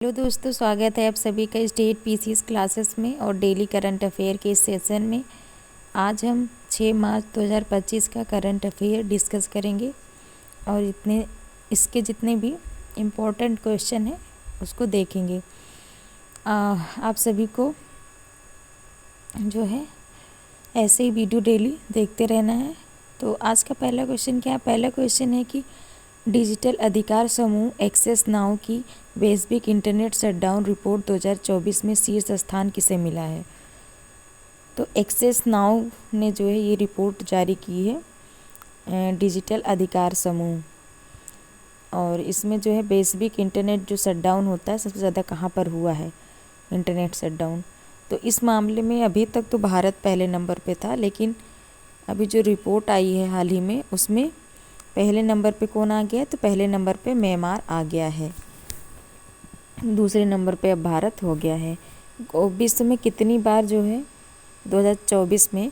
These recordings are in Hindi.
हेलो दोस्तों, स्वागत है आप सभी का स्टेट पीसीएस क्लासेस में और डेली करंट अफेयर के इस सेशन में। आज हम 6 मार्च 2025 का करंट अफेयर डिस्कस करेंगे और इसके जितने भी इम्पोर्टेंट क्वेश्चन हैं उसको देखेंगे। आप सभी को जो है ऐसे ही वीडियो डेली देखते रहना है। तो आज का पहला क्वेश्चन क्या है? पहला क्वेश्चन है कि डिजिटल अधिकार समूह एक्सेस नाउ की वैश्विक इंटरनेट शटडाउन रिपोर्ट 2024 में शीर्ष स्थान किसे मिला है? तो एक्सेस नाउ ने जो है ये रिपोर्ट जारी की है, डिजिटल अधिकार समूह, और इसमें जो है वैश्विक इंटरनेट जो शटडाउन होता है सबसे ज़्यादा कहाँ पर हुआ है इंटरनेट शटडाउन। तो इस मामले में अभी तक तो भारत पहले नंबर पे था, लेकिन अभी जो रिपोर्ट आई है हाल ही में उसमें पहले नंबर पे कौन आ गया है? तो पहले नंबर पे म्यांमार आ गया है, दूसरे नंबर पे अब भारत हो गया है। विश्व में कितनी बार जो है 2024 में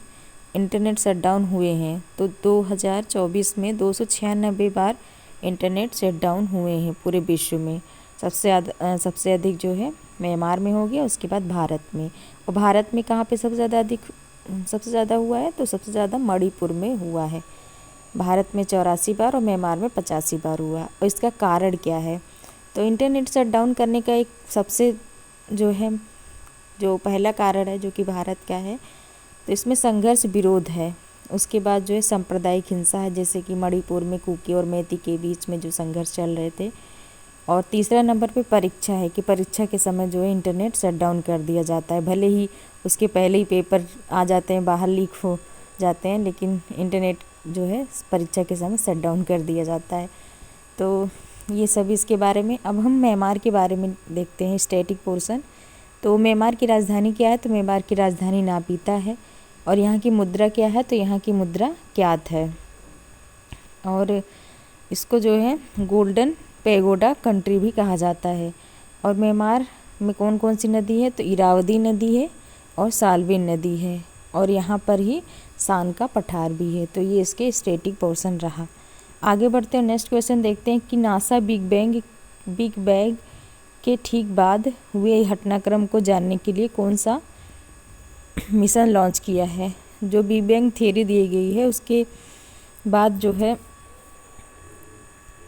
इंटरनेट शटडाउन हुए हैं? तो 2024 में 296 बार इंटरनेट शटडाउन हुए हैं पूरे विश्व में। सबसे अधिक जो है म्यांमार में हो गया, उसके बाद भारत में। और भारत में कहाँ पे सबसे ज़्यादा हुआ है? तो सबसे ज़्यादा मणिपुर में हुआ है। भारत में 84 बार और म्यांमार में 85 बार हुआ। और इसका कारण क्या है? तो इंटरनेट शटडाउन करने का एक सबसे जो पहला कारण है जो कि भारत का है, तो इसमें संघर्ष विरोध है। उसके बाद जो है सांप्रदायिक हिंसा है, जैसे कि मणिपुर में कुकी और मैती के बीच में जो संघर्ष चल रहे थे। और तीसरा नंबर पे परीक्षा है कि परीक्षा के समय जो है इंटरनेट शटडाउन कर दिया जाता है। भले ही उसके पहले ही पेपर आ जाते हैं, बाहर लीक हो जाते हैं, लेकिन इंटरनेट जो है परीक्षा के समय शटडाउन कर दिया जाता है। तो ये सभी इसके बारे में। अब हम म्यांमार के बारे में देखते हैं स्टैटिक पोर्शन। तो म्यांमार की राजधानी क्या है? तो म्यांमार की राजधानी नापीता है। और यहाँ की मुद्रा क्या है? तो यहाँ की मुद्रा क्यात है। और इसको जो है गोल्डन पैगोडा कंट्री भी कहा जाता है। और म्यांमार में कौन कौन सी नदी है? तो इरावदी नदी है और साल्विन नदी है, और यहाँ पर ही सान का पठार भी है। तो ये इसके स्टैटिक पोर्शन रहा। आगे बढ़ते हैं, नेक्स्ट क्वेश्चन देखते हैं कि नासा बिग बैंग के ठीक बाद हुए घटनाक्रम को जानने के लिए कौन सा मिशन लॉन्च किया है? जो बिग बैंग थ्योरी दी गई है उसके बाद जो है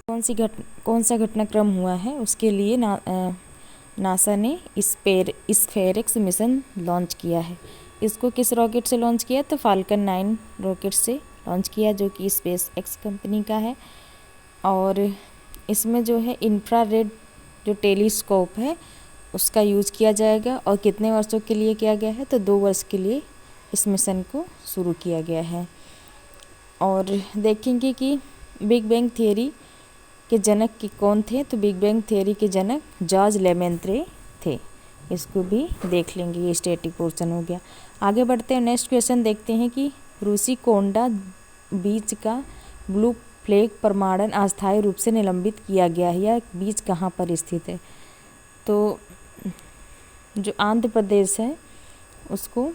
कौन सा घटनाक्रम हुआ है, उसके लिए नासा ने स्फेरिक्स मिशन लॉन्च किया है। इसको किस रॉकेट से लॉन्च किया? तो फाल्कन 9 रॉकेट से लॉन्च किया, जो कि स्पेस एक्स कंपनी का है। और इसमें जो है इंफ्रारेड जो टेलीस्कोप है उसका यूज़ किया जाएगा। और कितने वर्षों के लिए किया गया है? तो 2 वर्ष के लिए इस मिशन को शुरू किया गया है। और देखेंगे कि बिग बैंग थियरी के जनक की कौन थे? तो बिग बैंग थियरी के जनक जॉर्ज लेमेंत्रे थे। इसको भी देख लेंगे, ये स्टैटिक पोर्शन हो गया। आगे बढ़ते हैं, नेक्स्ट क्वेश्चन देखते हैं कि रूसी कोंडा बीच का ब्लू फ्लैग प्रमाणन अस्थायी रूप से निलंबित किया गया है। यह बीच कहाँ पर स्थित है? तो जो आंध्र प्रदेश है उसको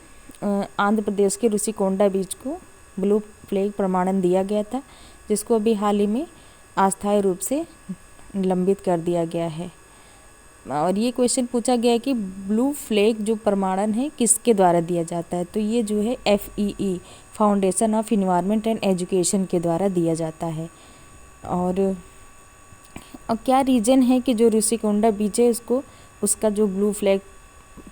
आंध्र प्रदेश के रूसी कोंडा बीच को ब्लू फ्लैग प्रमाणन दिया गया था, जिसको अभी हाल ही में अस्थायी रूप से निलंबित कर दिया गया है। और ये क्वेश्चन पूछा गया है कि ब्लू फ्लैग जो प्रमाणन है किसके द्वारा दिया जाता है? तो ये जो है FEE foundation of environment and education के द्वारा दिया जाता है। और क्या रीज़न है कि जो ऋषिकोंडा बीच है उसका जो ब्लू फ्लैग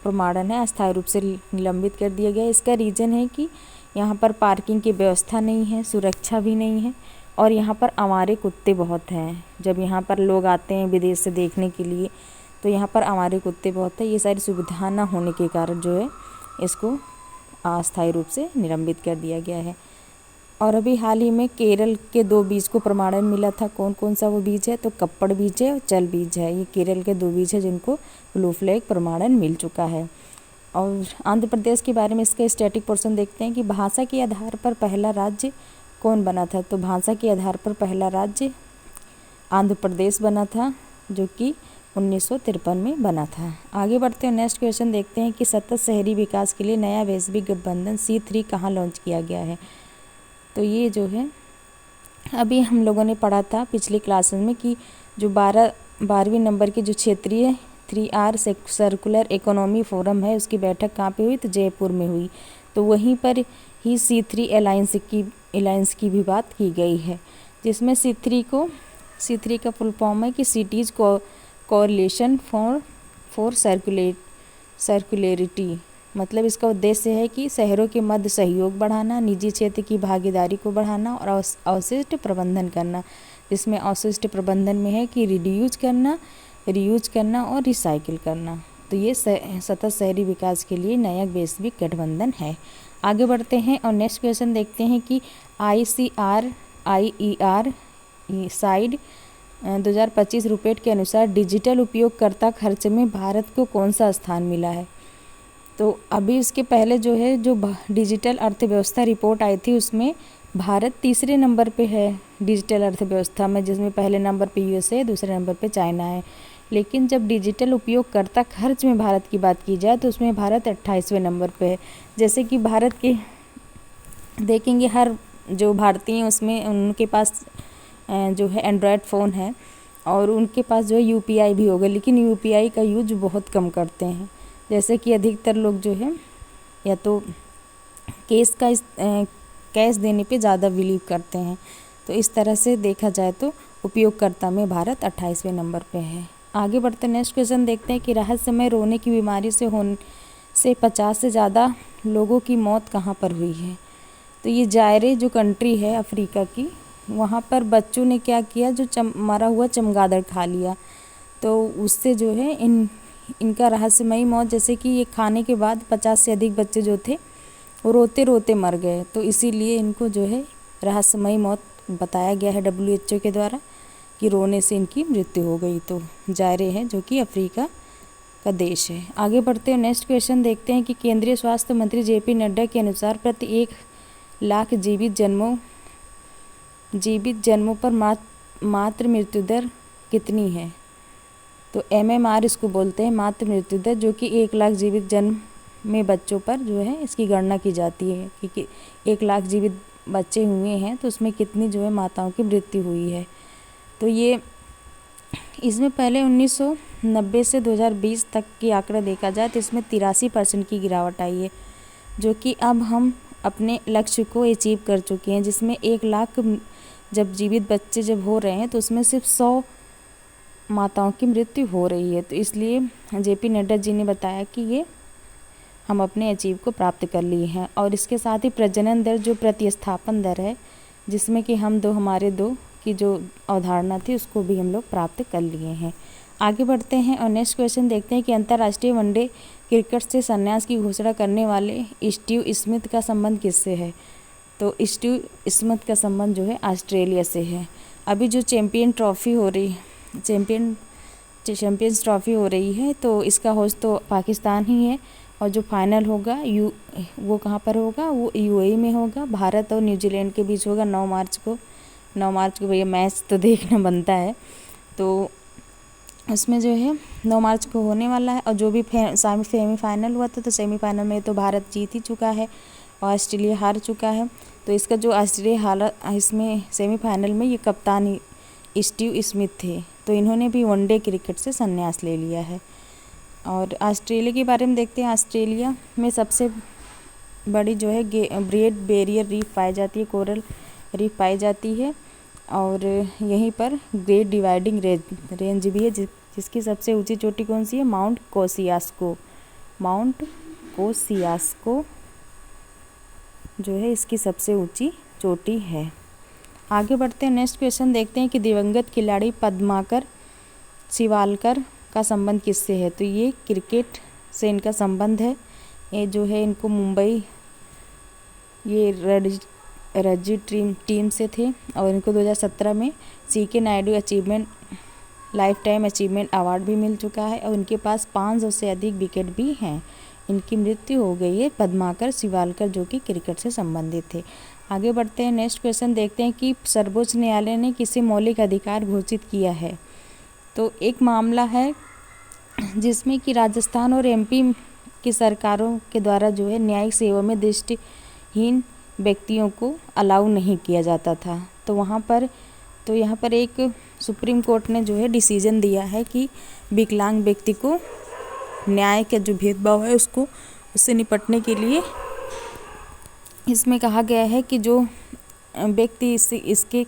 प्रमाणन है अस्थायी रूप से निलंबित कर दिया गया है? इसका रीज़न है कि यहाँ पर पार्किंग की व्यवस्था नहीं है, सुरक्षा भी नहीं है, और यहाँ पर आवारे कुत्ते बहुत हैं। जब यहाँ पर लोग आते हैं विदेश से देखने के लिए तो यहाँ पर आवारे कुत्ते बहुत हैं। ये सारी सुविधा ना होने के कारण जो है इसको अस्थायी रूप से निलंबित कर दिया गया है। और अभी हाल ही में केरल के 2 बीज को प्रमाणन मिला था। कौन कौन सा वो बीज है? तो कप्पड़ बीज है और चल बीज है। ये केरल के 2 बीज है जिनको ब्लू फ्लैग प्रमाणन मिल चुका है। और आंध्र प्रदेश के बारे में इसका स्टैटिक पोर्शन देखते हैं कि भाषा के आधार पर पहला राज्य कौन बना था? तो भाषा के आधार पर पहला राज्य आंध्र प्रदेश बना था, जो कि 1953 में बना था। आगे बढ़ते हैं, नेक्स्ट क्वेश्चन देखते हैं कि सतत शहरी विकास के लिए नया वैश्विक गठबंधन C3 कहाँ लॉन्च किया गया है? तो ये जो है अभी हम लोगों ने पढ़ा था पिछली क्लासेस में कि जो 12वीं नंबर के जो क्षेत्रीय 3R सर्कुलर इकोनॉमी फोरम है, उसकी बैठक कहाँ पे हुई? तो जयपुर में हुई। तो वहीं पर ही C3 अलायंस की भी बात की गई है, जिसमें C3 का फुल फॉर्म है कि सिटीज़ कोऑर्डिनेशन फॉर सर्कुलरिटी। मतलब इसका उद्देश्य है कि शहरों के मध्य सहयोग बढ़ाना, निजी क्षेत्र की भागीदारी को बढ़ाना और अवशिष्ट प्रबंधन करना, जिसमें अवशिष्ट प्रबंधन में है कि रीयूज करना और रिसाइकिल करना। तो ये सतत शहरी विकास के लिए नया वैश्विक गठबंधन है। आगे बढ़ते हैं और नेक्स्ट क्वेश्चन देखते हैं कि ICRIER साइड 2025 रिपोर्ट के अनुसार डिजिटल उपयोगकर्ता खर्च में भारत को कौन सा स्थान मिला है? तो अभी इसके पहले जो डिजिटल अर्थव्यवस्था रिपोर्ट आई थी, उसमें भारत तीसरे नंबर पे है डिजिटल अर्थव्यवस्था में, जिसमें पहले नंबर पे USA, दूसरे नंबर पे चाइना है। लेकिन जब डिजिटल उपयोगकर्ता खर्च में भारत की बात की जाए तो उसमें भारत 28वें नंबर पे है। जैसे कि भारत के देखेंगे हर जो भारतीय हैं उसमें उनके पास जो है एंड्रॉयड फ़ोन है और उनके पास जो है UPI भी होगा, लेकिन UPI का यूज बहुत कम करते हैं। जैसे कि अधिकतर लोग जो है या तो कैश देने पे ज़्यादा बिलीव करते हैं। तो इस तरह से देखा जाए तो उपयोगकर्ता में भारत 28वें नंबर पे है। आगे बढ़ते नेक्स्ट क्वेश्चन देखते हैं कि रहस्यमय रोने की बीमारी से 50 से ज़्यादा लोगों की मौत कहाँ पर हुई है? तो ये जायरे जो कंट्री है अफ्रीका की, वहाँ पर बच्चों ने क्या किया, जो मरा हुआ चमगादड़ खा लिया, तो उससे जो है इनका रहस्यमयी मौत, जैसे कि ये खाने के बाद 50 से अधिक बच्चे जो थे वो रोते रोते मर गए, तो इसीलिए इनको जो है रहस्यमयी मौत बताया गया है WHO के द्वारा कि रोने से इनकी मृत्यु हो गई। तो जायरे है जो कि अफ्रीका का देश है। आगे बढ़ते हैं नेक्स्ट क्वेश्चन देखते हैं कि केंद्रीय स्वास्थ्य मंत्री JP नड्डा के अनुसार प्रति 1 लाख जीवित जन्मों पर मातृ मृत्यु दर कितनी है? तो MMR इसको बोलते हैं, मातृ मृत्यु दर, जो कि 1 लाख जीवित जन्म में बच्चों पर जो है इसकी गणना की जाती है कि 1 लाख जीवित बच्चे हुए हैं तो उसमें कितनी जो है माताओं की मृत्यु हुई है। तो ये इसमें पहले 1990 से 2020 तक की आंकड़ा देखा जाए तो इसमें 83% की गिरावट आई है, जो कि अब हम अपने लक्ष्य को अचीव कर चुके हैं, जिसमें 1 लाख जब जीवित बच्चे जब हो रहे हैं तो उसमें सिर्फ 100 माताओं की मृत्यु हो रही है। तो इसलिए JP नड्डा जी ने बताया कि ये हम अपने अचीव को प्राप्त कर लिए हैं। और इसके साथ ही प्रजनन दर जो प्रतिस्थापन दर है, जिसमें कि हम दो हमारे दो की जो अवधारणा थी उसको भी हम लोग प्राप्त कर लिए हैं। आगे बढ़ते हैं और नेक्स्ट क्वेश्चन देखते हैं कि अंतर्राष्ट्रीय वनडे क्रिकेट से संन्यास की घोषणा करने वाले स्टीव स्मिथ का संबंध किससे है? तो स्टीव स्मिथ का संबंध जो है ऑस्ट्रेलिया से है। अभी जो चैम्पियंस ट्रॉफी हो रही है तो इसका होस्ट तो पाकिस्तान ही है, और जो फाइनल होगा वो कहाँ पर होगा? वो UAE में होगा। भारत और न्यूजीलैंड के बीच होगा 9 मार्च को भैया मैच तो देखना बनता है, तो उसमें जो है 9 मार्च को होने वाला है। और जो भी सेमीफाइनल हुआ था तो सेमीफाइनल में तो भारत जीत ही चुका है और ऑस्ट्रेलिया हार चुका है। तो इसका जो ऑस्ट्रेलिया इसमें सेमीफाइनल में ये कप्तान स्टीव स्मिथ थे, तो इन्होंने भी वनडे क्रिकेट से संन्यास ले लिया है। और ऑस्ट्रेलिया के बारे में देखते हैं। ऑस्ट्रेलिया में सबसे बड़ी जो है ग्रेट बैरियर रीफ पाई जाती है, कोरल रीफ पाई जाती है, और यहीं पर ग्रेट डिवाइडिंग रेंज भी है, जिसकी सबसे ऊंची चोटी कौन सी है? माउंट कोसियास्को जो है इसकी सबसे ऊंची चोटी है। आगे बढ़ते हैं नेक्स्ट क्वेश्चन देखते हैं कि दिवंगत खिलाड़ी पद्माकर शिवालकर का संबंध किससे है? तो ये क्रिकेट से इनका संबंध है। ये जो है इनको मुंबई ये रणजी टीम से थे और इनको 2017 में CK Naidu life time achievement award भी मिल चुका है और इनके पास 500 से अधिक विकेट भी हैं। इनकी मृत्यु हो गई है पद्माकर शिवालकर, जो कि क्रिकेट से संबंधित थे। आगे बढ़ते हैं नेक्स्ट क्वेश्चन देखते हैं कि सर्वोच्च न्यायालय ने किसे मौलिक अधिकार घोषित किया है? तो एक मामला है जिसमें कि राजस्थान और MP की सरकारों के द्वारा जो है न्यायिक सेवा में दृष्टिहीन व्यक्तियों को अलाउ नहीं किया जाता था, तो वहाँ पर तो यहाँ पर एक सुप्रीम कोर्ट ने जो है डिसीजन दिया है कि विकलांग व्यक्ति को न्याय का जो भेदभाव है उससे निपटने के लिए इसमें कहा गया है कि जो व्यक्ति इसके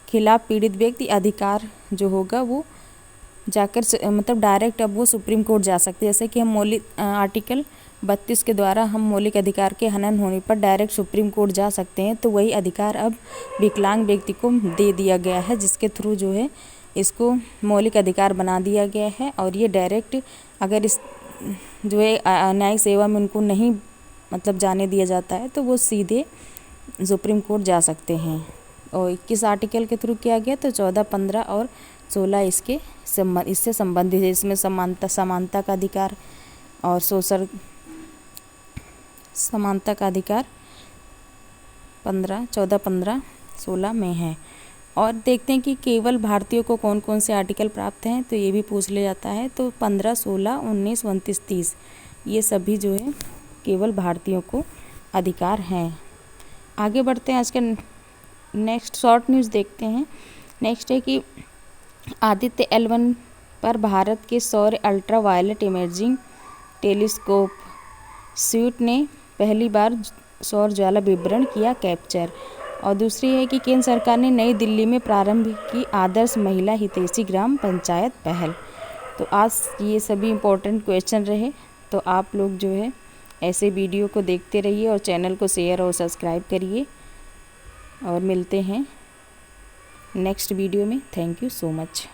खिलाफ पीड़ित व्यक्ति अधिकार जो होगा वो जाकर मतलब डायरेक्ट अब वो सुप्रीम कोर्ट जा सकते हैं। जैसे कि हम मौलिक आर्टिकल 32 के द्वारा हम मौलिक अधिकार के हनन होने पर डायरेक्ट सुप्रीम कोर्ट जा सकते हैं, तो वही अधिकार अब विकलांग व्यक्ति को दे दिया गया है, जिसके थ्रू जो है इसको मौलिक अधिकार बना दिया गया है। और ये डायरेक्ट अगर इस जो है न्यायिक सेवा में उनको नहीं मतलब जाने दिया जाता है तो वो सीधे सुप्रीम कोर्ट जा सकते हैं। और किस आर्टिकल के थ्रू किया गया, तो 14, 15 और 16 इससे संबंधित है। इसमें समानता का अधिकार और सोशल समानता का अधिकार 14, 15, 16 में है। और देखते हैं कि केवल भारतीयों को कौन कौन से आर्टिकल प्राप्त हैं, तो ये भी पूछ लिया जाता है। तो 15, 16, 19, 29, 30 ये सभी जो है केवल भारतीयों को अधिकार हैं। आगे बढ़ते हैं, आज का नेक्स्ट शॉर्ट न्यूज़ देखते हैं। नेक्स्ट है कि आदित्य L1 पर भारत के सौर ultraviolet imaging telescope suite ने पहली बार सौर ज्वाला विवरण किया कैप्चर। और दूसरी है कि केंद्र सरकार ने नई दिल्ली में प्रारंभ की आदर्श महिला हितैषी ग्राम पंचायत पहल। तो आज ये सभी इम्पोर्टेंट क्वेश्चन रहे। तो आप लोग जो है ऐसे वीडियो को देखते रहिए और चैनल को शेयर और सब्सक्राइब करिए। और मिलते हैं नेक्स्ट वीडियो में। Thank you so much.